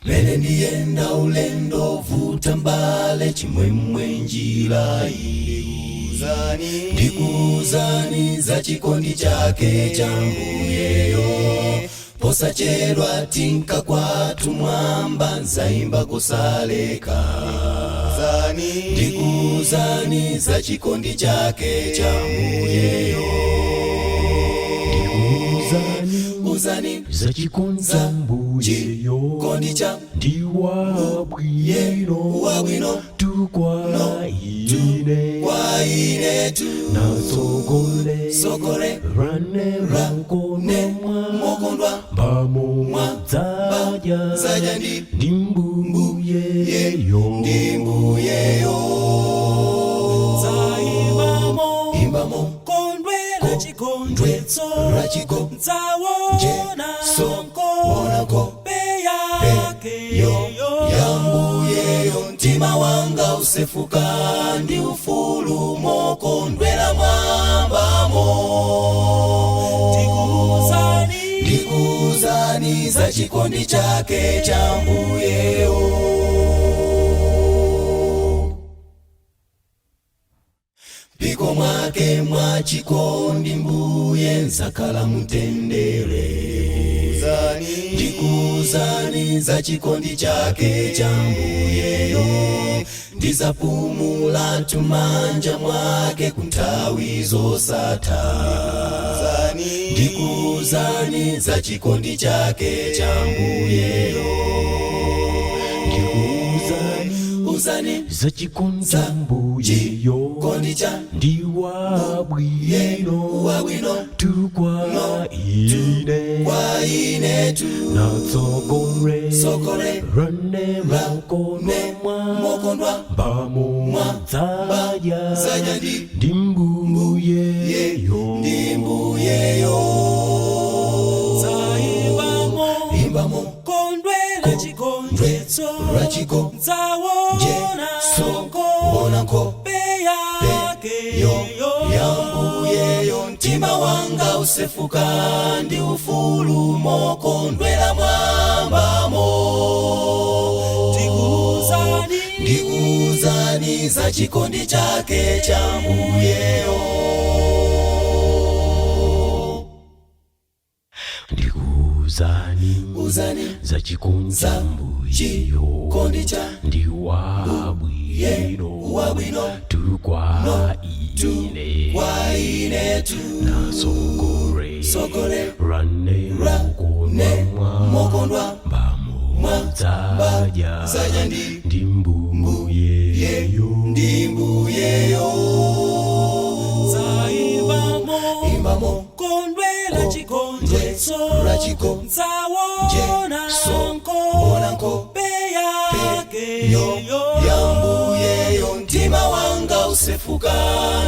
Mene ndienda ulendo vuta mbale chimwemwe njira Ndikuuzani za chikondi chake cha mbuyeyo posachedwa tinka kwatu mwamba zaimba kusaleka Ndikuuzani za chikondi chake cha mbuyeyo Ndikuuzani za chikondi cha mbuyeyo kondicha ndiwa bwino tukwa ine tu na sokole rane mokondwa bamo zaja ndimbuyeyo imbamo kondwela chikondwetso rachiko nzawona onako peyake yambuyeyo ntima wanga usefuka ndi ufulu mokondwela mwambamo Ndikuuzani za chikondi chake cha mbuyeyo Piko mwake mwa chikondi mbuye nzakala mutendere Ndikuuzani za chikondi chake cha mbuyeyo ndizapumula tumanja mwake kunthawi zosatha Ndikuuzani za chikondi chake cha mbuyeyo Ndikuuzani za chikondi cha mbuyeyo kondicha ndiwa bwino tukwa ine tu na sokole rane mokondwa bamo zaja ndimbuyeyo imbamo kondwela chikondwetso rachiko nzawona onako peyake yambuyeyo ntima wanga usefuka ndi ufulu mokondwela mwambamo Ndikuuzani za chikondi chake cha mbuyeyo Ndikuuzani za chikondi cha mbuyeyo kondicha ndiwa bwino tukwa ine tu na sokole rane mokondwa bamo zaja ndimbuyeyo imbamo kondwela chikondwetso rachiko nzawona onako peyake yambuyeyo ntima wanga usefuka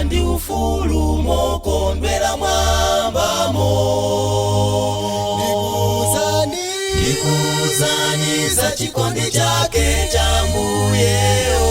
ndi ufulu mokondwela mwambamo Ndikuuzani za chikondi chake cha mbuyeyo